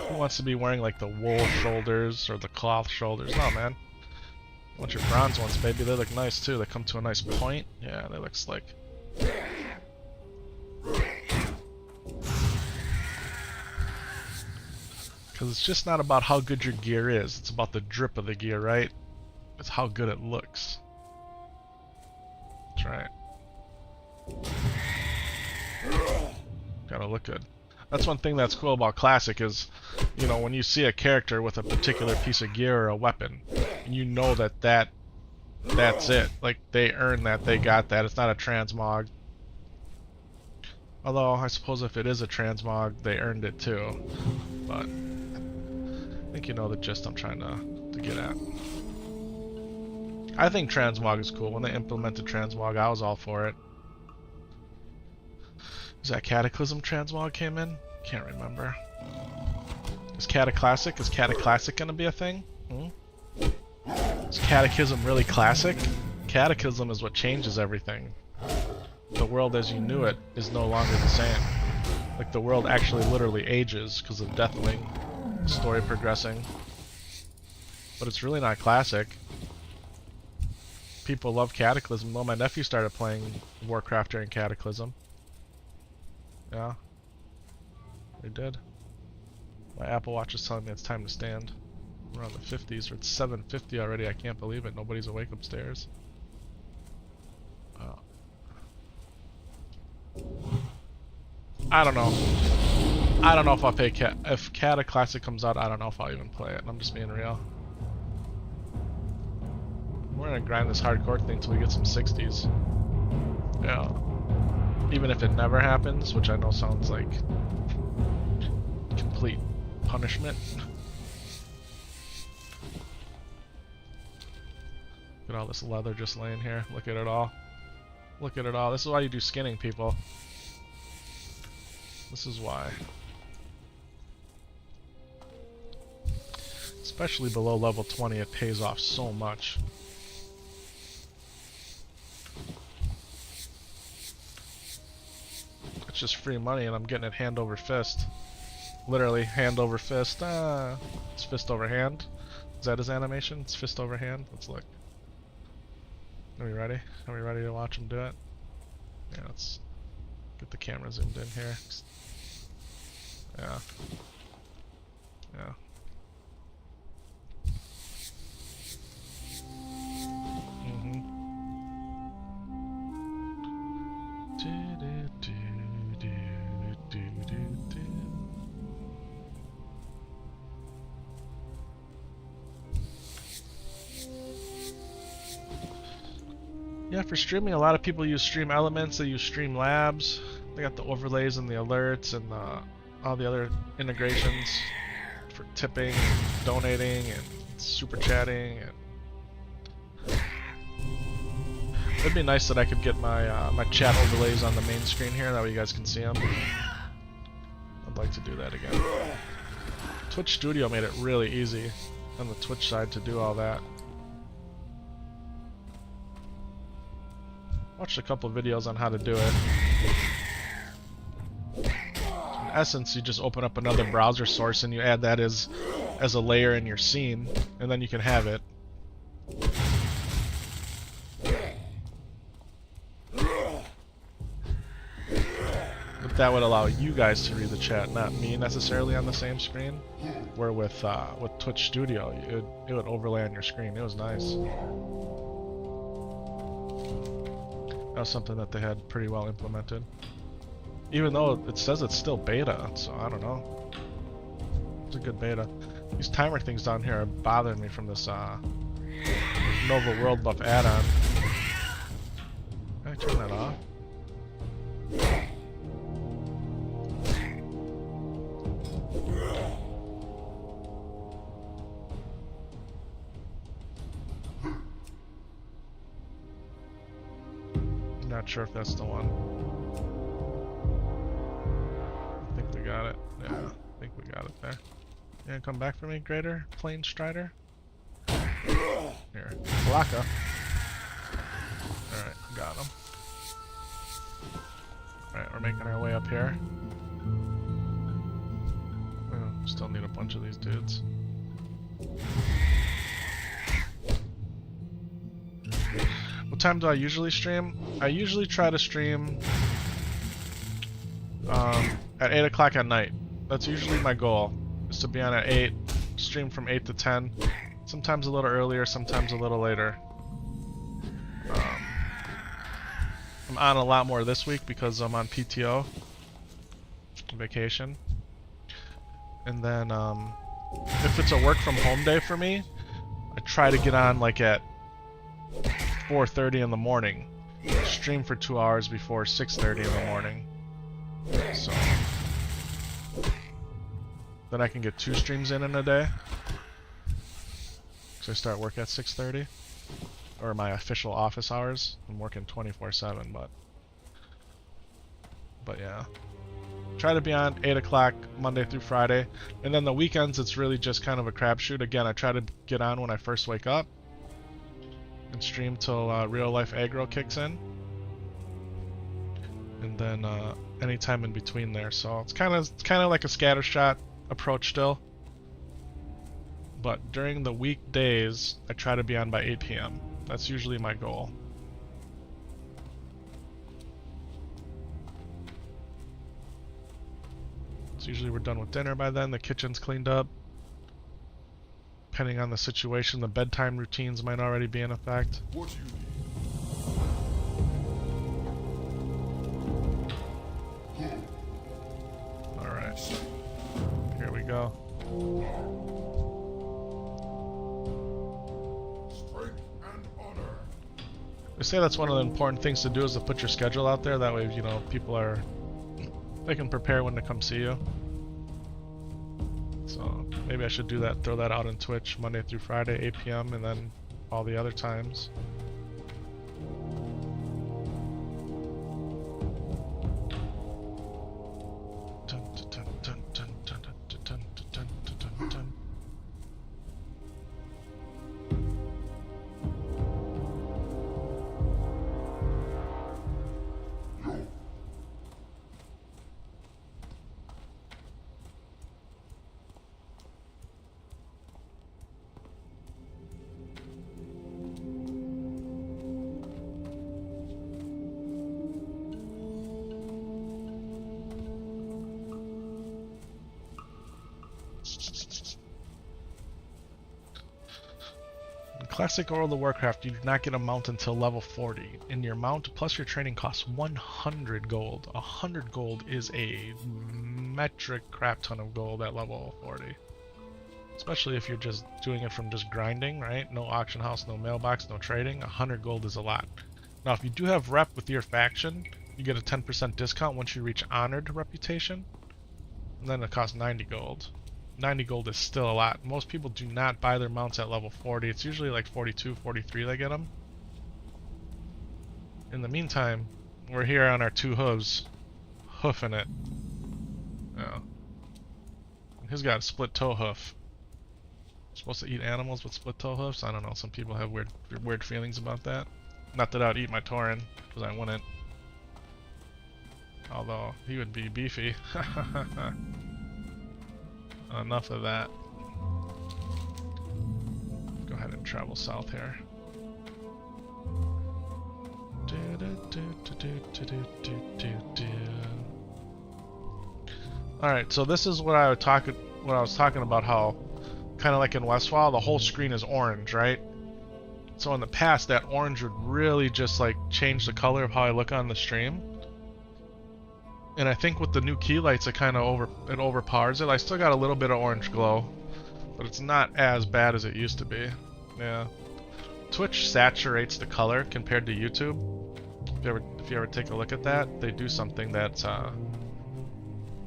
A: Who wants to be wearing like the wool shoulders or the cloth shoulders? No, man. You want your bronze ones, baby. They look nice too. They come to a nice point. Yeah, they look slick. Because it's just not about how good your gear is. It's about the drip of the gear, right? It's how good it looks. That's right. Gotta look good. That's one thing that's cool about Classic is, you know, when you see a character with a particular piece of gear or a weapon, and you know that's it. Like, they earned that, they got that. It's not a transmog. Although, I suppose if it is a transmog, they earned it too. But I think you know the gist I'm trying to get at. I think transmog is cool. When they implemented transmog, I was all for it. Is that Cataclysm transmog came in? Can't remember. Is Cataclassic gonna be a thing? Is Cataclysm really classic? Cataclysm is what changes everything. The world as you knew it is no longer the same. Like, the world actually literally ages because of Deathwing story progressing. But it's really not classic. People love Cataclysm. Well, my nephew started playing Warcraft during Cataclysm. Yeah. They did. My Apple Watch is telling me it's time to stand. We're on the 50s, or it's 7:50 already. I can't believe it. Nobody's awake upstairs. I don't know. I don't know if I'll pay if Cataclassic comes out. I don't know if I'll even play it. I'm just being real. We're gonna grind this hardcore thing till we get some 60s. Yeah. Even if it never happens, which I know sounds like complete punishment. Look at all this leather just laying here. Look at it all. Look at it all. This is why you do skinning, people. This is why. Especially below level 20, it pays off so much. It's just free money and I'm getting it hand over fist. Literally hand over fist. It's fist over hand. Is that his animation? It's fist over hand? Let's look. Are we ready? Are we ready to watch him do it? Yeah, let's get the camera zoomed in here. Yeah. Yeah. Yeah, for streaming, a lot of people use Stream Elements, they use Stream Labs. They got the overlays and the alerts and all the other integrations for tipping, and donating, and super chatting. And it'd be nice that I could get my my chat overlays on the main screen here, that way you guys can see them. I'd like to do that again. Twitch Studio made it really easy on the Twitch side to do all that. Watched a couple videos on how to do it. In essence, you just open up another browser source and you add that as a layer in your scene, and then you can have it. But that would allow you guys to read the chat, not me necessarily on the same screen. Where with Twitch Studio, it would overlay on your screen. It was nice. That was something that they had pretty well implemented. Even though it says it's still beta, so I don't know. It's a good beta. These timer things down here are bothering me from this Nova World Buff add-on. Can I turn that off? Not sure if that's the one. I think we got it. Yeah, I think we got it there. You gonna come back for me, Greater Plane Strider? Here, Blaka. Alright, got him. Alright, we're making our way up here. Oh, still need a bunch of these dudes. What time do I usually stream? I usually try to stream at 8 o'clock at night. That's usually my goal, is to be on at 8, stream from 8 to 10. Sometimes a little earlier, sometimes a little later. I'm on a lot more this week because I'm on PTO, vacation. And then if it's a work from home day for me, I try to get on like at 4:30 in the morning, stream for 2 hours before 6:30 in the morning. So then I can get 2 streams in a day. So I start work at 6:30, or my official office hours. I'm working 24/7, but yeah. Try to be on 8 o'clock Monday through Friday, and then the weekends it's really just kind of a crapshoot. Again, I try to get on when I first wake up and stream till real life aggro kicks in, and then any time in between there. So it's kind of like a scattershot approach still. But during the weekdays, I try to be on by 8 p.m. That's usually my goal. So usually we're done with dinner by then. The kitchen's cleaned up. Depending on the situation, the bedtime routines might already be in effect.
B: What do you need?
A: Alright. Here we go.
B: Strength and honor.
A: They say that's one of the important things to do, is to put your schedule out there. That way, you know, they can prepare when to come see you. So maybe I should do that, throw that out on Twitch Monday through Friday, 8 p.m. and then all the other times. In Classic World of Warcraft, you do not get a mount until level 40. In your mount, plus your training costs 100 gold. 100 gold is a metric crap ton of gold at level 40. Especially if you're just doing it from just grinding, right? No auction house, no mailbox, no trading. 100 gold is a lot. Now, if you do have rep with your faction, you get a 10% discount once you reach honored reputation. And then it costs 90 gold. 90 gold is still a lot. Most people do not buy their mounts at level 40. It's usually like 42, 43 they get them. In the meantime, we're here on our two hooves, hoofing it. Yeah. He's got a split toe hoof. Supposed to eat animals with split toe hoofs? I don't know. Some people have weird feelings about that. Not that I'd eat my Tauren, because I wouldn't. Although he would be beefy. Enough of that. Go ahead and travel south here. Alright, so this is what I was talking about, how kind of like in Westfall, the whole screen is orange, right? So in the past, that orange would really just like change the color of how I look on the stream. And I think with the new key lights, it kind of overpowers it. I still got a little bit of orange glow, but it's not as bad as it used to be. Yeah. Twitch saturates the color compared to YouTube. If you ever take a look at that, they do something that's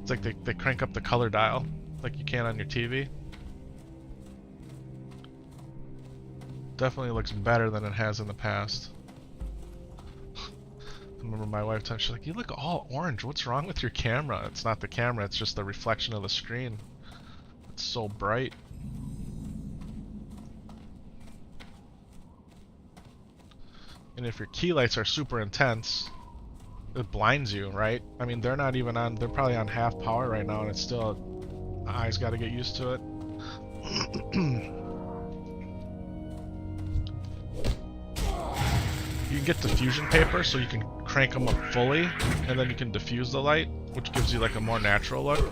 A: it's like they crank up the color dial like you can on your TV. Definitely looks better than it has in the past. I remember my wife telling me, she's like, "You look all orange. What's wrong with your camera?" It's not the camera, it's just the reflection of the screen. It's so bright. And if your key lights are super intense, it blinds you, right? I mean, they're not even on, they're probably on half power right now, and it's still, eyes gotta get used to it. You can get diffusion paper, so you can crank them up fully, and then you can diffuse the light, which gives you like a more natural look.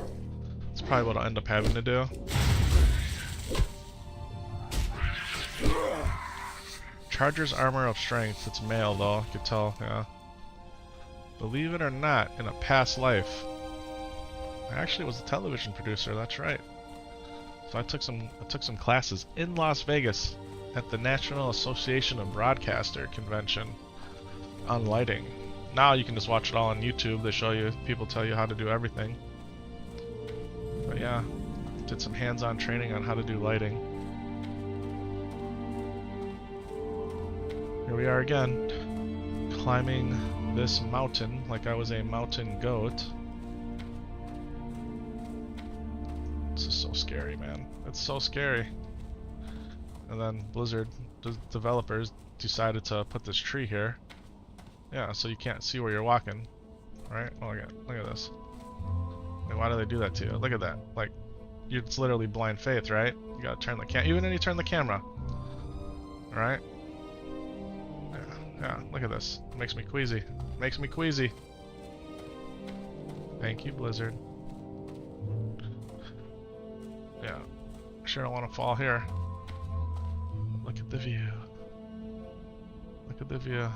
A: That's probably what I'll end up having to do. Charger's Armor of Strength. It's male though, I could tell, yeah. Believe it or not, in a past life, I actually was a television producer, that's right. So I took some classes in Las Vegas at the National Association of Broadcaster convention on lighting. Now you can just watch it all on YouTube. They show you, people tell you how to do everything. But yeah, did some hands-on training on how to do lighting. Here we are again, climbing this mountain like I was a mountain goat. This is so scary, man. It's so scary. And then Blizzard, the developers, decided to put this tree here. Yeah, so you can't see where you're walking. Right? Oh, look at this. Like, why do they do that to you? Look at that. Like, it's literally blind faith, right? You gotta turn the even when you turn the camera. Alright? Yeah, look at this. It makes me queasy. Makes me queasy. Thank you, Blizzard. Yeah. I sure don't want to fall here. Look at the view. Look at the view.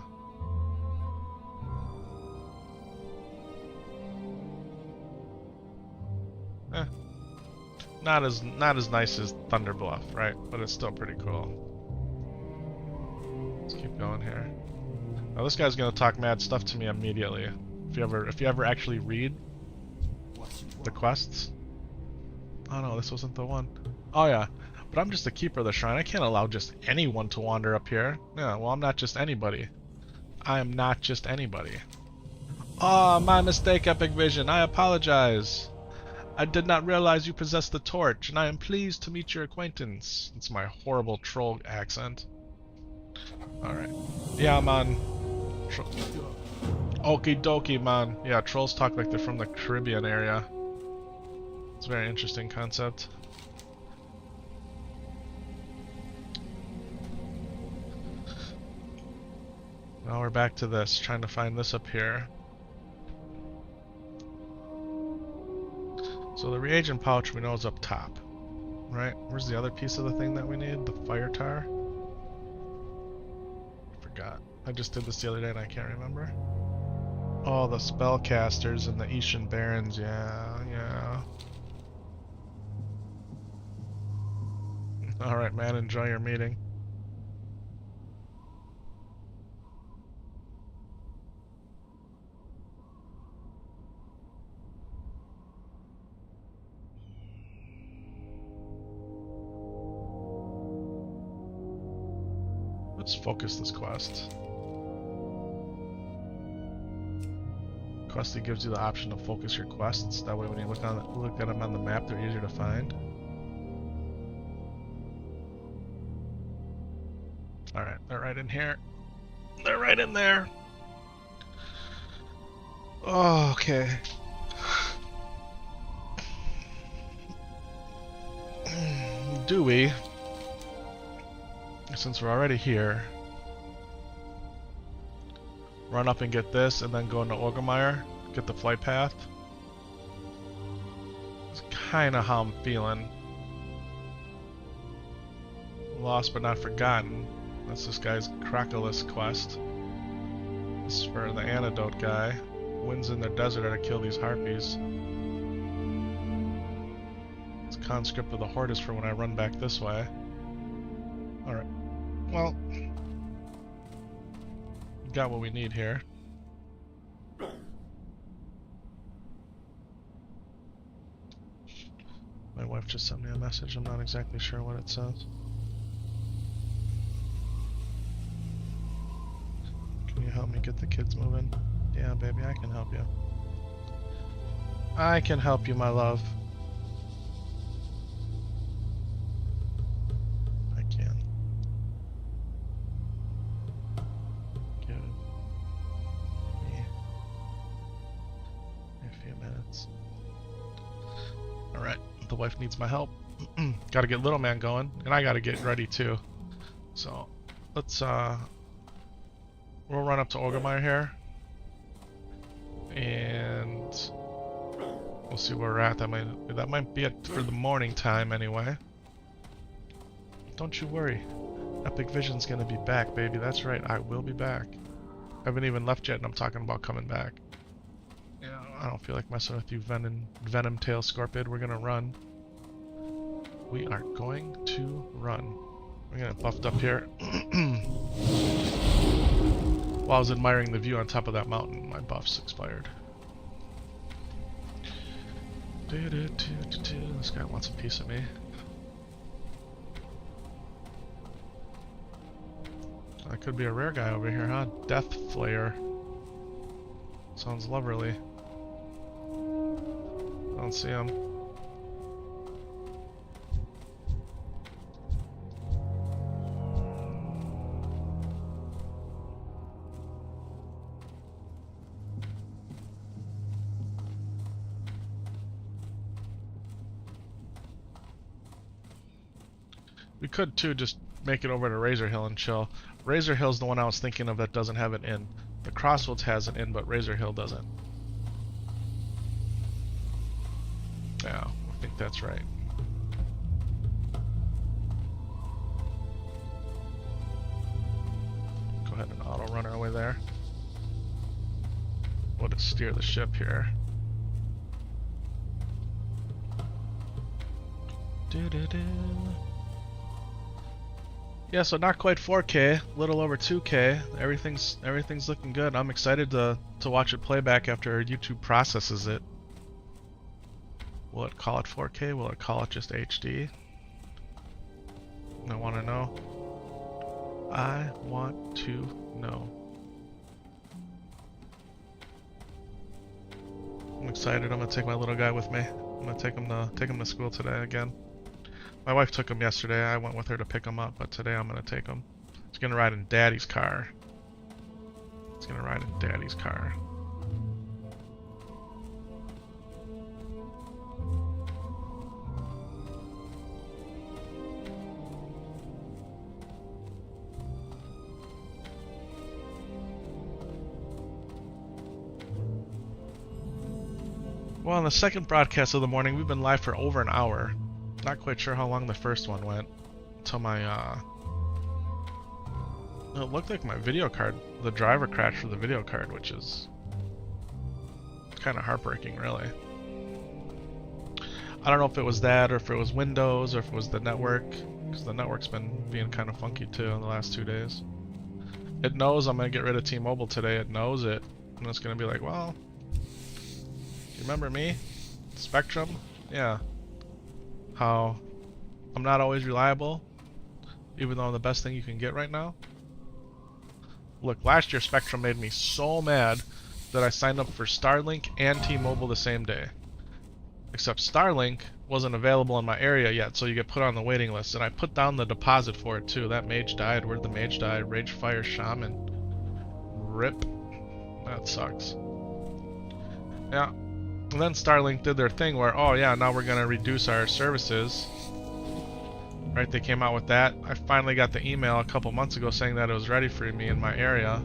A: Not as nice as Thunder Bluff, right? But it's still pretty cool. Let's keep going here. Now this guy's gonna talk mad stuff to me immediately. If you ever actually read the quests. Oh no, this wasn't the one. Oh yeah. But I'm just the keeper of the shrine. I can't allow just anyone to wander up here. Yeah, well, I'm not just anybody. I am not just anybody. Oh, my mistake, Epic Vision. I apologize. I did not realize you possessed the torch, and I am pleased to meet your acquaintance. It's my horrible troll accent. Alright. Yeah, man. Okie dokie, man. Yeah, trolls talk like they're from the Caribbean area. It's a very interesting concept. Now we're back to this, trying to find this up here. So the reagent pouch we know is up top. right? Where's the other piece of the thing that we need? The fire tar? Forgot. I just did this the other day and I can't remember. Oh, the spellcasters and the Ishan Barons, yeah, yeah. Alright, man, enjoy your meeting. Let's focus this quest. Questy gives you the option to focus your quests. That way when you look at them on the map, they're easier to find. Alright, they're right in here. They're right in there. Oh, okay. Do we? Since we're already here, run up and get this, and then go into Orgrimmar, get the flight path. It's kinda how I'm feeling. Lost but not forgotten. That's this guy's Krakolis quest. This is for the antidote guy. Winds in the desert are to kill these harpies. It's conscript of the horde is for when I run back this way. Alright. Well, got what we need here. My wife just sent me a message. I'm not exactly sure what it says. Can you help me get the kids moving? Yeah, baby, I can help you. I can help you, my love. I can. Give me a few minutes. Alright, the wife needs my help. Gotta get little man going, and I gotta get ready too. So, let's we'll run up to Orgrimmar here. And we'll see where we're at. That might be it for the morning time anyway. Don't you worry. Epik Vision's gonna be back, baby. That's right, I will be back. I haven't even left yet and I'm talking about coming back. Yeah, I don't feel like messing with you, Venom Tail Scorpion. We're gonna run. We are going to run. We're gonna buffed up here. While I was admiring the view on top of that mountain, my buffs expired. This guy wants a piece of me. That could be a rare guy over here, huh? Death Flayer. Sounds lovely. I don't see him. We could too just make it over to Razor Hill and chill. Razor Hill's the one I was thinking of that doesn't have an inn. The Crossroads has an inn, but Razor Hill doesn't. Yeah, I think that's right. Go ahead and auto run our way there. We'll just steer the ship here. Yeah, so not quite 4K, a little over 2K. Everything's looking good. I'm excited to watch it play back after YouTube processes it. Will it call it 4K? Will it call it just HD? I want to know. I want to know. I'm excited. I'm gonna take my little guy with me. I'm gonna take him to school today again. My wife took him yesterday. I went with her to pick him up, but today I'm gonna take him. He's gonna ride in Daddy's car. He's gonna ride in Daddy's car. Well, on the second broadcast of the morning, we've been live for over an hour. Not quite sure how long the first one went until my it looked like my video card, the driver crashed for the video card, which is kind of heartbreaking, really. I don't know if it was that, or if it was Windows, or if it was the network, because the network's been being kind of funky too in the last 2 days. It knows I'm going to get rid of T-Mobile today, it knows it, and it's going to be like, well, you remember me? Spectrum? Yeah. How I'm not always reliable, even though I'm the best thing you can get right now. Look, last year Spectrum made me so mad that I signed up for Starlink and T-Mobile the same day. Except Starlink wasn't available in my area yet, so you get put on the waiting list. And I put down the deposit for it too. That mage died. Where'd the mage die? Rage Fire Shaman. RIP. That sucks. Yeah. And then Starlink did their thing where, oh yeah, now we're gonna reduce our services. Right, they came out with that. I finally got the email a couple months ago saying that it was ready for me in my area.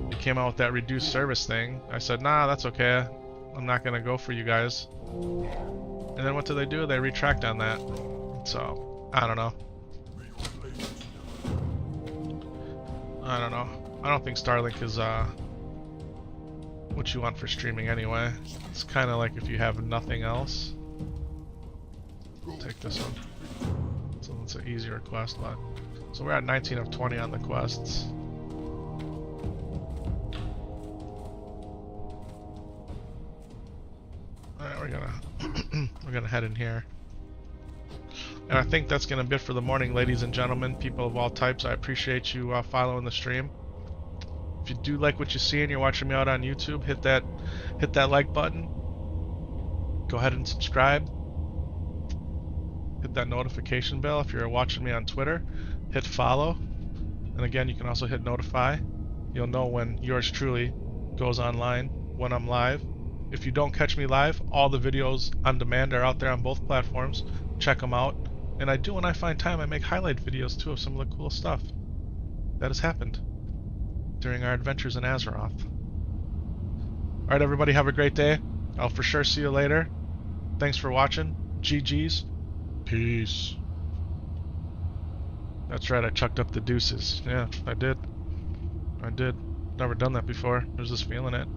A: They came out with that reduced service thing. I said, nah, that's okay. I'm not gonna go for you guys. And then what do? They retract on that. So, I don't know. I don't know. I don't think Starlink is what you want for streaming anyway. It's kind of like if you have nothing else. Take this one. So it's an easier quest, but so we're at 19 of 20 on the quests. Alright, we're gonna head in here. And I think that's gonna be it for the morning, ladies and gentlemen, people of all types. I appreciate you following the stream. If you do like what you see and you're watching me out on YouTube, hit that like button. Go ahead and subscribe. Hit that notification bell. If you're watching me on Twitter, hit follow. And again, you can also hit notify. You'll know when yours truly goes online, when I'm live. If you don't catch me live, all the videos on demand are out there on both platforms. Check them out. And I do, when I find time, I make highlight videos too of some of the cool stuff that has happened during our adventures in Azeroth. Alright everybody, have a great day. I'll for sure see you later. Thanks for watching. GG's. Peace. That's right, I chucked up the deuces. Yeah, I did. Never done that before. There's this feeling it.